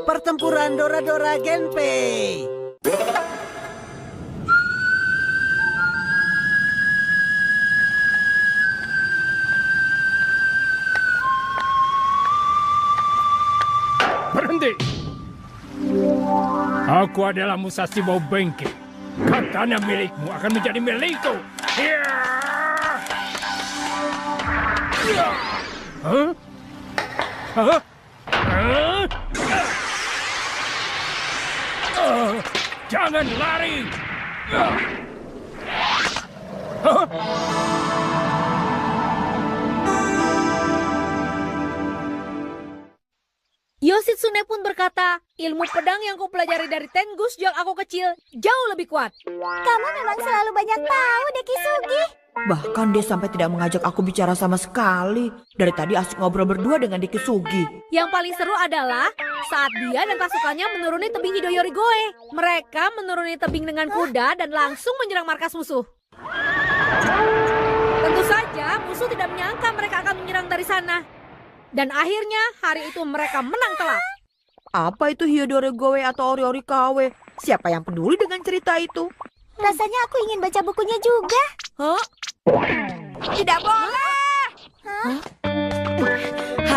Pertempuran Dora-Dora Genpei. Berhenti! Aku adalah Musashi Maubengke. Katana milikmu akan menjadi milikku. Hah? Hah? Jangan lari! Hah? Yoshitsune pun berkata, ilmu pedang yang ku pelajari dari Tengu sejak aku kecil jauh lebih kuat. Kamu memang selalu banyak tahu, Dekisugi. Bahkan dia sampai tidak mengajak aku bicara sama sekali. Dari tadi asik ngobrol berdua dengan Dekisugi. Yang paling seru adalah saat dia dan pasukannya menuruni tebing Hidoyori-goe. Mereka menuruni tebing dengan kuda dan langsung menyerang markas musuh. Tentu saja musuh tidak menyangka mereka akan menyerang dari sana. Dan akhirnya hari itu mereka menang telak. Apa itu Hiyodori-goe atau Ori-Ori-kawe? Siapa yang peduli dengan cerita itu? Rasanya aku ingin baca bukunya juga. Hah? Tidak boleh! Hah?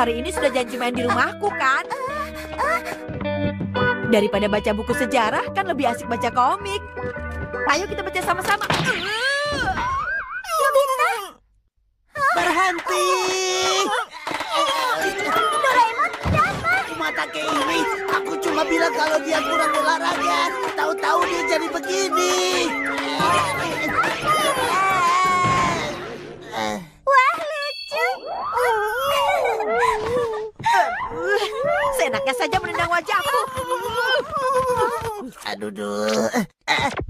Hari ini sudah janji main di rumahku kan? Daripada baca buku sejarah kan lebih asik baca komik. Ayo kita baca sama-sama. Nobita! Berhenti! Doraemon, kenapa? Umatake ini, aku cuma bilang kalau dia kurang olahraga. Tahu-tahu dia jadi begini. Wah, lucu. Seenaknya saja menendang wajahku. Aduh.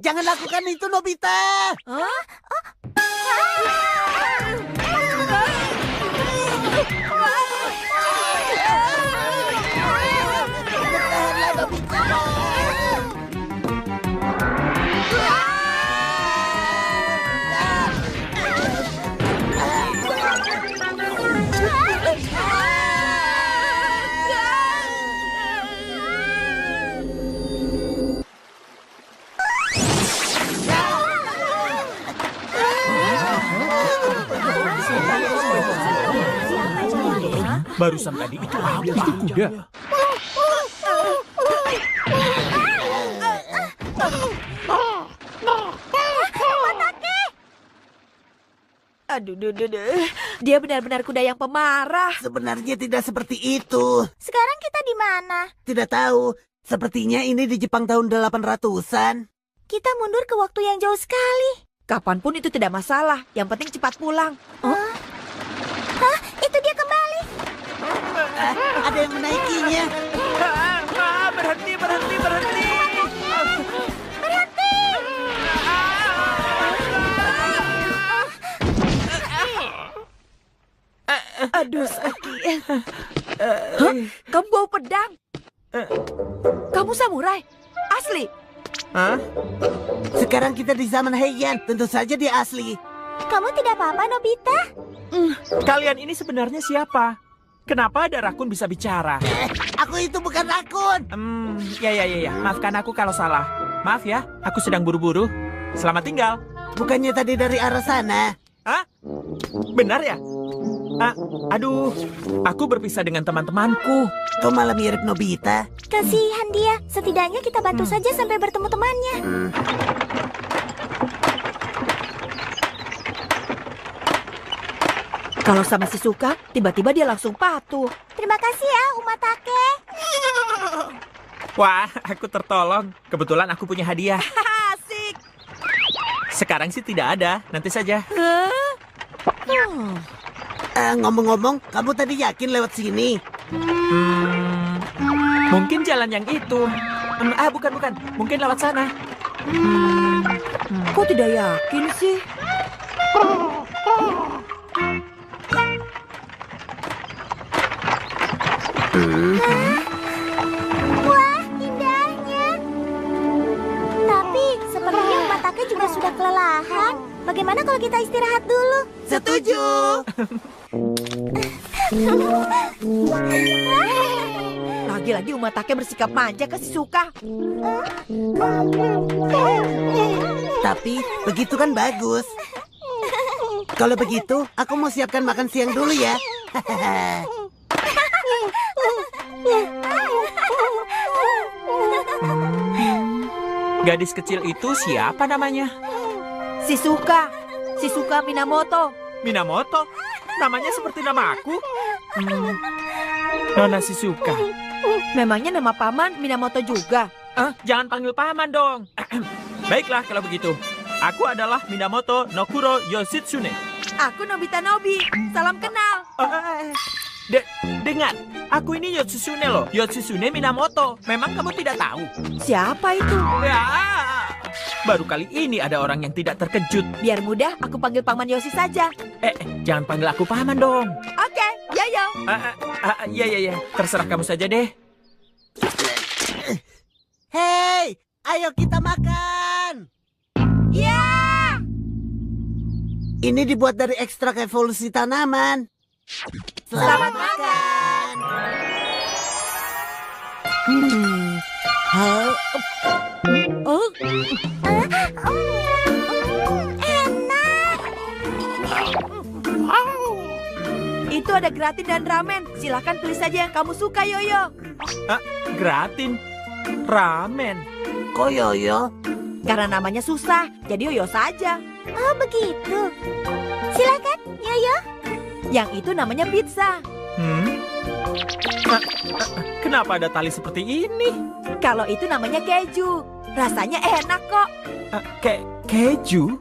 Jangan lakukan itu, Nobita. Hah? Bertahanlah, Nobita. Barusan tadi itu apa? Itu kuda. Aduh. Dia benar-benar kuda yang pemarah. Sebenarnya tidak seperti itu. Sekarang kita di mana? Tidak tahu. Sepertinya ini di Jepang tahun 800-an. Kita mundur ke waktu yang jauh sekali. Kapanpun itu tidak masalah. Yang penting cepat pulang. Hah? Itu dia kembali. Ada yang menaikinya. Berhenti. Aduh, sakit. Hah? Kamu bawa pedang? Kamu samurai? Asli? Hah? Sekarang kita di zaman Heian. Tentu saja dia asli. Kamu tidak apa-apa, Nobita? Kalian ini sebenarnya siapa? Kenapa ada rakun bisa bicara? Aku itu bukan rakun. Ya. Maafkan aku kalau salah. Maaf ya, aku sedang buru-buru. Selamat tinggal. Bukannya tadi dari arah sana. Hah? Benar ya? Aduh, aku berpisah dengan teman-temanku. Kau malah mirip Nobita. Kasihan dia. Setidaknya kita bantu saja sampai bertemu temannya. Kalau sama si Suka, tiba-tiba dia langsung patuh. Terima kasih ya, Umatake. Wah, aku tertolong. Kebetulan aku punya hadiah. Asik. Sekarang sih tidak ada, nanti saja. Ngomong-ngomong, kamu tadi yakin lewat sini? Mungkin jalan yang itu. Bukan. Mungkin lewat sana. Kok tidak yakin sih? Wah, indahnya. Tapi sepertinya Umatake juga sudah kelelahan. Bagaimana kalau kita istirahat dulu? Setuju. Lagi-lagi Umatake bersikap manja ke Shizuka. Tapi begitu kan bagus. Kalau begitu, aku mau siapkan makan siang dulu ya. Gadis kecil itu siapa namanya? Shizuka Minamoto. Minamoto? Namanya seperti nama aku? Nona Shizuka. Memangnya nama paman Minamoto juga? Jangan panggil paman dong. Baiklah kalau begitu. Aku adalah Minamoto Nokuro Yoshitsune. Aku Nobita Nobi. Salam kenal. Dengar, aku ini Yoshitsune loh. Yoshitsune Minamoto. Memang kamu tidak tahu? Siapa itu? Ya, baru kali ini ada orang yang tidak terkejut. Biar mudah, aku panggil Paman Yoshi saja. Jangan panggil aku paman dong. Oke, Yoyo. Ya. Terserah kamu saja deh. Hei, ayo kita makan. Ya. Ini dibuat dari ekstrak evolusi tanaman. Selamat makan. Itu ada gratin dan ramen. Silahkan pilih saja yang kamu suka, Yoyo. Gratin? Ramen? Kok Yoyo? Karena namanya susah, jadi Yoyo saja. Oh, begitu. Silakan, Yoyo. Yang itu namanya pizza. Kenapa ada tali seperti ini? Kalau itu namanya keju. Rasanya enak kok. Keju?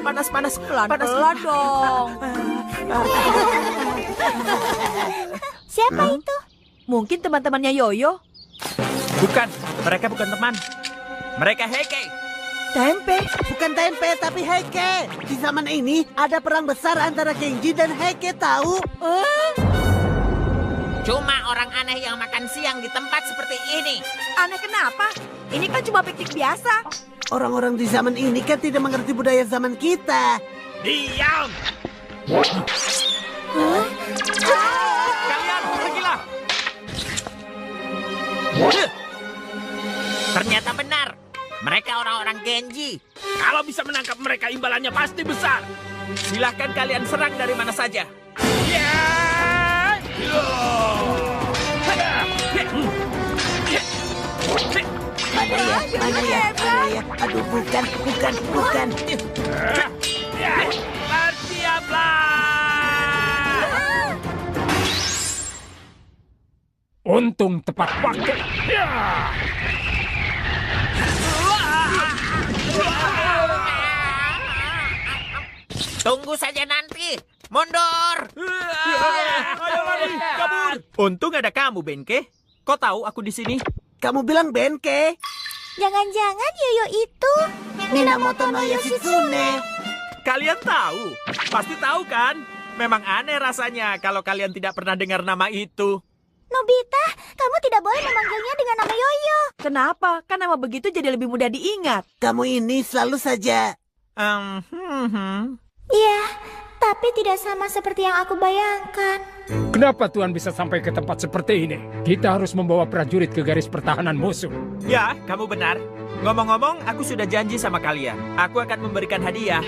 Panas. Pelan-pelan dong. Siapa itu? Mungkin teman-temannya Yoyo. Bukan, mereka bukan teman. Mereka Heike. Tempe. Bukan tempe, tapi Heike. Di zaman ini ada perang besar antara Genji dan Heike, tahu? Cuma orang aneh yang makan siang di tempat seperti ini. Aneh kenapa? Ini kan cuma piknik biasa. Orang-orang di zaman ini kan tidak mengerti budaya zaman kita. Diam! Kalian pergilah. Ternyata benar. Mereka orang-orang Genji. Kalau bisa menangkap mereka, imbalannya pasti besar. Silahkan kalian serang dari mana saja. Mana ya? Aduh, bukan. Bersiaplah! Untung tepat waktu. Ya! Tunggu saja nanti. Mundur. Ayo lari, kabur. Untung ada kamu, Benke. Kau tahu aku di sini? Kamu bilang Benke? Jangan-jangan Yoyo itu Minamoto no Yoshitsune. Kalian tahu? Pasti tahu kan? Memang aneh rasanya kalau kalian tidak pernah dengar nama itu. Nobita, kamu tidak boleh memanggilnya dengan nama Yoyo. Kenapa? Kan nama begitu jadi lebih mudah diingat. Kamu ini selalu saja... Iya, tapi tidak sama seperti yang aku bayangkan. Kenapa Tuhan bisa sampai ke tempat seperti ini? Kita harus membawa prajurit ke garis pertahanan musuh. Ya, kamu benar. Ngomong-ngomong, aku sudah janji sama kalian. Aku akan memberikan hadiah.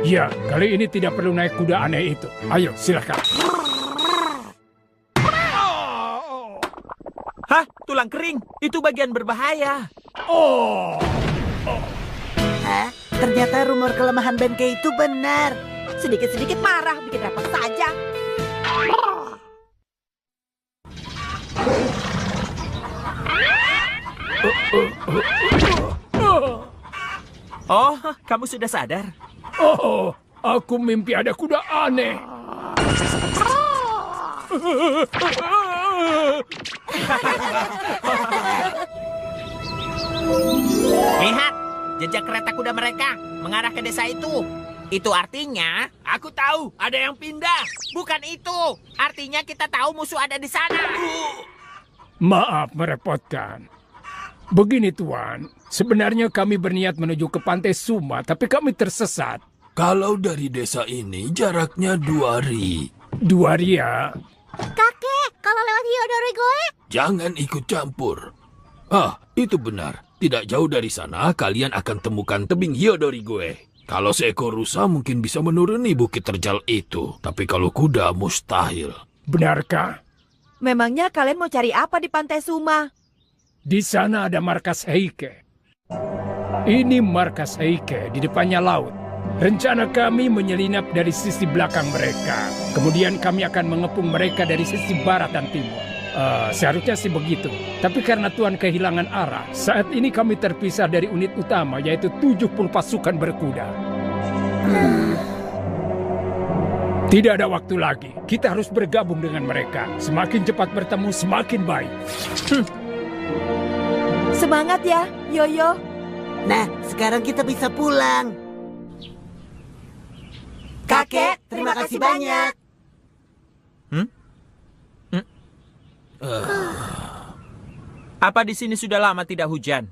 Ya, kali ini tidak perlu naik kuda aneh itu. Ayo, silakan. Hah? Tulang kering? Itu bagian berbahaya. Hah? Ternyata rumor kelemahan Benke itu benar. Sedikit-sedikit marah, bikin repot saja. Oh, kamu sudah sadar? Oh, aku mimpi ada kuda aneh. Lihat, jejak kereta kuda mereka mengarah ke desa itu. Itu artinya, aku tahu ada yang pindah. Bukan itu. Artinya kita tahu musuh ada di sana. Maaf merepotkan. Begini Tuan, sebenarnya kami berniat menuju ke pantai Suma, tapi kami tersesat. Kalau dari desa ini jaraknya 2 ri. 2 ria. Kakek, kalau lewat Hyodorigoe, Jangan ikut campur. Ah, itu benar. Tidak jauh dari sana, kalian akan temukan tebing Hyodorigoe. Kalau seekor rusa mungkin bisa menuruni bukit terjal itu. Tapi kalau kuda, mustahil. Benarkah? Memangnya kalian mau cari apa di Pantai Suma? Di sana ada markas Heike. Ini markas Heike, di depannya laut. Rencana kami menyelinap dari sisi belakang mereka. Kemudian kami akan mengepung mereka dari sisi barat dan timur. Seharusnya sih begitu. Tapi karena Tuan kehilangan arah, saat ini kami terpisah dari unit utama, yaitu 70 pasukan berkuda. Tidak ada waktu lagi. Kita harus bergabung dengan mereka. Semakin cepat bertemu, semakin baik. Semangat ya, Yoyo. Nah, sekarang kita bisa pulang. Kakek, terima kasih banyak. Apa di sini sudah lama tidak hujan?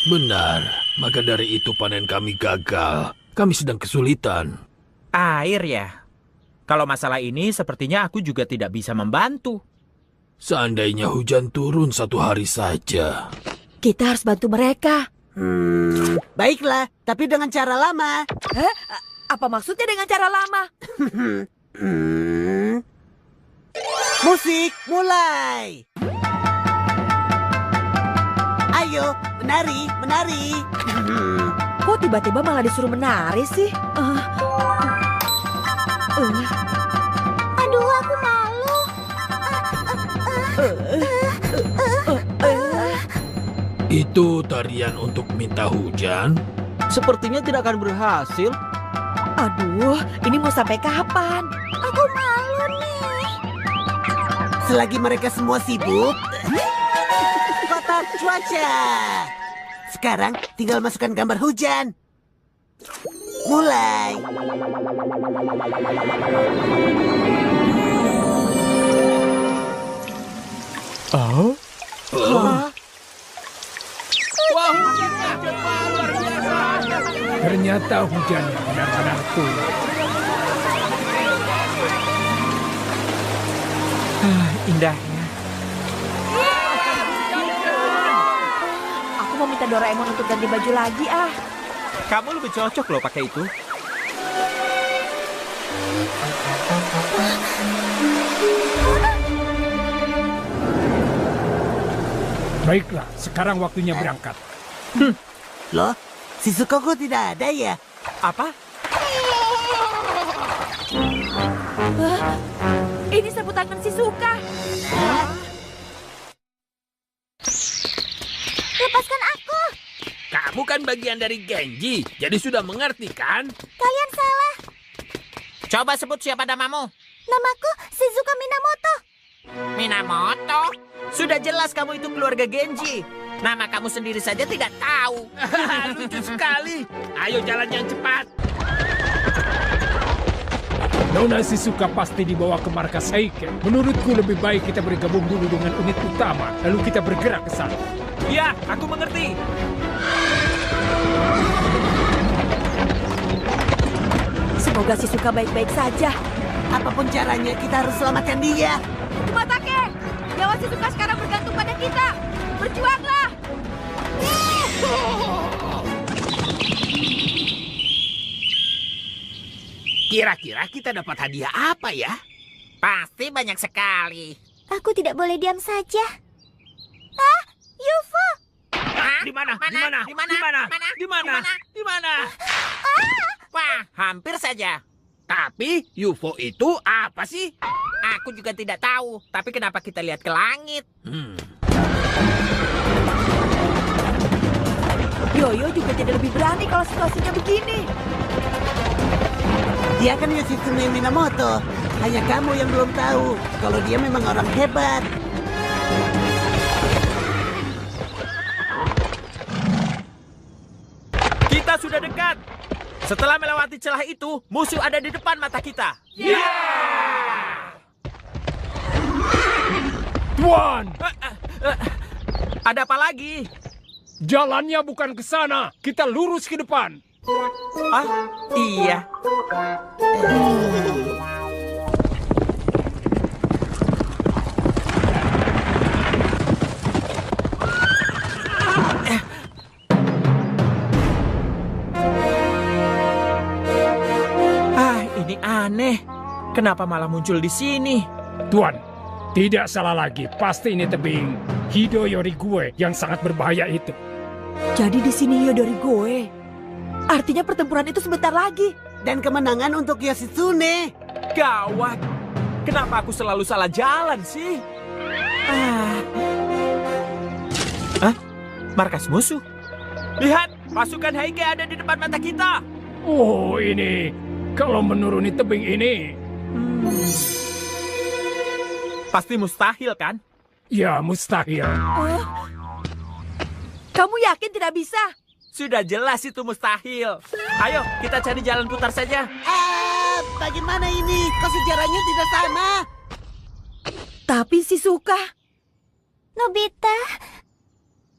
Benar, maka dari itu panen kami gagal. Kami sedang kesulitan. Air ya? Kalau masalah ini sepertinya aku juga tidak bisa membantu. Seandainya hujan turun 1 hari saja. Kita harus bantu mereka. Baiklah, tapi dengan cara lama. Apa maksudnya dengan cara lama? Musik, mulai. Ayo, menari, menari. Kok tiba-tiba malah disuruh menari sih? aduh aku malu. Itu tarian untuk minta hujan? Sepertinya tidak akan berhasil. Aduh, ini mau sampai kapan? Aku malu nih. Selagi mereka semua sibuk. Kotak cuaca. Sekarang tinggal masukkan gambar hujan. Mulai. Ternyata hujannya benar-benar turun. Indahnya. Aku mau minta Doraemon untuk ganti baju lagi ah. Kamu lebih cocok loh pakai itu. Baiklah, sekarang waktunya berangkat. Loh, Shizuko kok tidak ada ya? Apa? Ini sapu tangan Shizuka. Lepaskan aku. Kamu kan bagian dari Genji, jadi sudah mengerti kan? Kalian salah. Coba sebut siapa namamu. Namaku Shizuka Minamoto. Minamoto? Sudah jelas kamu itu keluarga Genji. Nama kamu sendiri saja tidak tahu. Lucu sekali. Ayo jalan yang cepat. Nona Shizuka pasti dibawa ke markas Heike. Menurutku lebih baik kita bergabung dulu dengan unit utama, lalu kita bergerak ke sana. Ya, aku mengerti. Semoga Shizuka baik-baik saja. Apapun caranya, kita harus selamatkan dia. Kumatake, nyawa Shizuka sekarang bergantung pada kita. Berjuanglah! Kira-kira kita dapat hadiah apa ya? Pasti banyak sekali. Aku tidak boleh diam saja. Ah, UFO. Hah? Di mana? Mana? Di mana? Di mana? Di mana? Mana? Di mana? Di mana? Di mana? Wah, hampir saja. Tapi UFO itu apa sih? Aku juga tidak tahu. Tapi kenapa kita lihat ke langit? Yoyo juga jadi lebih berani kalau situasinya begini. Dia kan Yoshitsune Minamoto. Hanya kamu yang belum tahu kalau dia memang orang hebat. Kita sudah dekat. Setelah melewati celah itu, musuh ada di depan mata kita. Tuan, Ada apa lagi? jalannya bukan ke sana. Kita lurus ke depan. Ah, iya. Ini aneh. Kenapa malah muncul di sini? Tuan, tidak salah lagi. Pasti ini tebing Hideyori gue yang sangat berbahaya itu. Jadi di sini Hideyori gue. Artinya pertempuran itu sebentar lagi. Dan kemenangan untuk Yoshitsune. Gawat. Kenapa aku selalu salah jalan sih? Markas musuh. Lihat, pasukan Heike ada di depan mata kita. Oh, ini kalau menuruni tebing ini. Pasti mustahil kan? Ya, mustahil. Kamu yakin tidak bisa? Sudah jelas itu mustahil. Ayo, kita cari jalan putar saja. Bagaimana ini? Kok sejarahnya tidak sama? Tapi Shizuka. Nobita,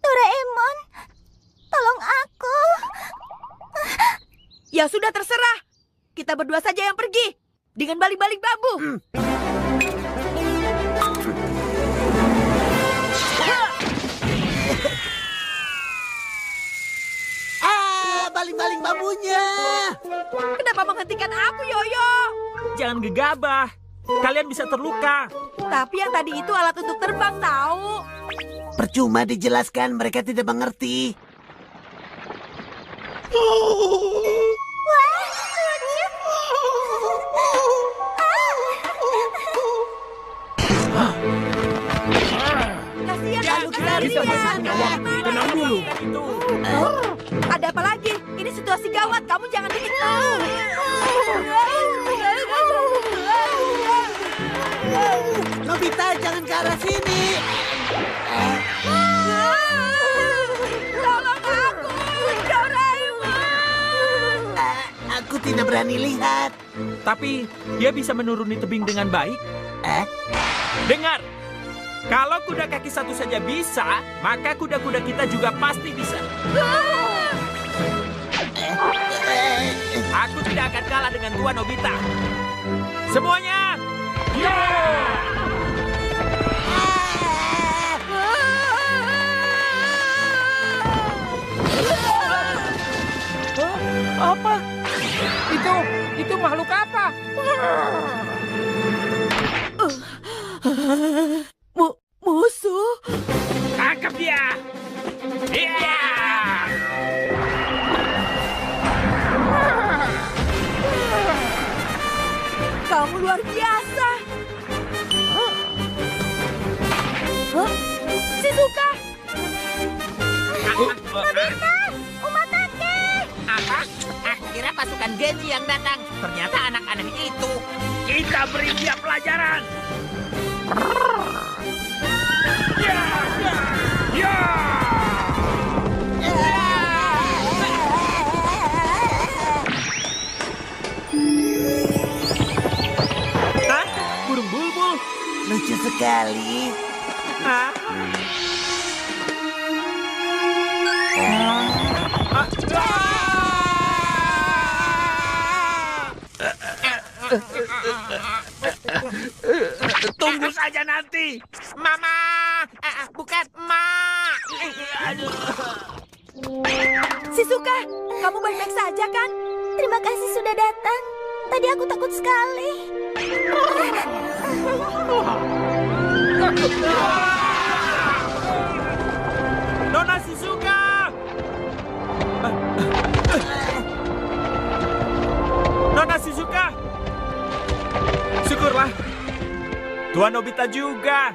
Doraemon, tolong aku. Ya sudah terserah. Kita berdua saja yang pergi. Dengan balik-balik bambu. Baling-baling bambunya. Kenapa menghentikan aku, Yoyo? Jangan gegabah. Kalian bisa terluka. Tapi yang tadi itu alat untuk terbang, tahu? Percuma dijelaskan, mereka tidak mengerti. Kasihan, Kita masih punya waktu. Tenang dulu. Ada apa lagi? Ini situasi gawat. Kamu jangan bikin Nobita, jangan ke arah sini. Tolong aku, Doraemon. Aku tidak berani lihat. Tapi dia bisa menuruni tebing dengan baik. Dengar, kalau kuda kaki satu saja bisa, maka kuda-kuda kita juga pasti bisa. Aku tidak akan kalah dengan Tuan Nobita. Semuanya, ya! Apa? Itu makhluk apa? Musuh? Tangkap dia! Iya! Kamu luar biasa. Shizuka! Nobita! Umatake! Apa? Aku kira pasukan Genji yang datang. Ternyata anak-anak itu. Kita beri dia pelajaran! Ya! Ya! Hah? Burung bulbul? Lucu sekali. Hah? Tunggu saja nanti. Mama! Bukan, Ma! Shizuka, kamu baik-baik saja kan? Terima kasih sudah datang. Tadi aku takut sekali. Nona Shizuka! Nona Shizuka! Syukurlah. Tuan Nobita juga.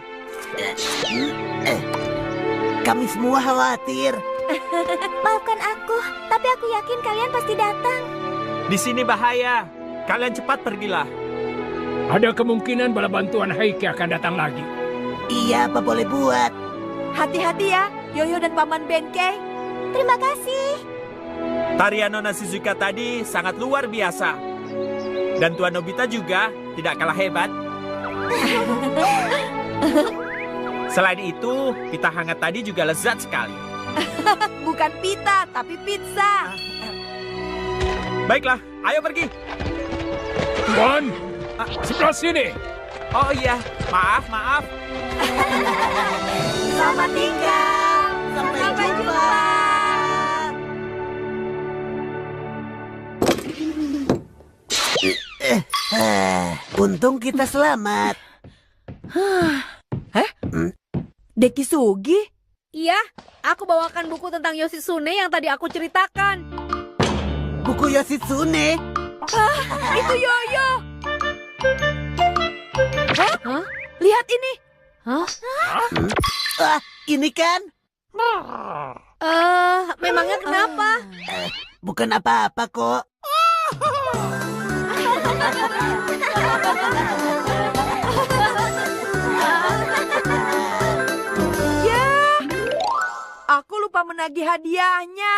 Kami semua khawatir. Maafkan aku, tapi aku yakin kalian pasti datang. Di sini bahaya. Kalian cepat pergilah. Ada kemungkinan bala bantuan Heike akan datang lagi. Iya, apa boleh buat? Hati-hati ya, Yoyo dan Paman Benkei. Terima kasih. Tarian Nona Shizuka tadi sangat luar biasa. Dan Tuan Nobita juga tidak kalah hebat. Selain itu, pita hangat tadi juga lezat sekali. Bukan pita, tapi pizza. Baiklah, ayo pergi. Tuan, sebelah sini. Oh iya, maaf. Selamat tinggal. Sampai jumpa. Untung kita selamat. Deki Sugi? Iya, aku bawakan buku tentang Yoshitsune yang tadi aku ceritakan. Buku Yoshitsune. Itu Yoyo. Hah? Lihat ini. Hah? Ini kan? Memangnya kenapa? Bukan apa-apa kok. Aku lupa menagih hadiahnya.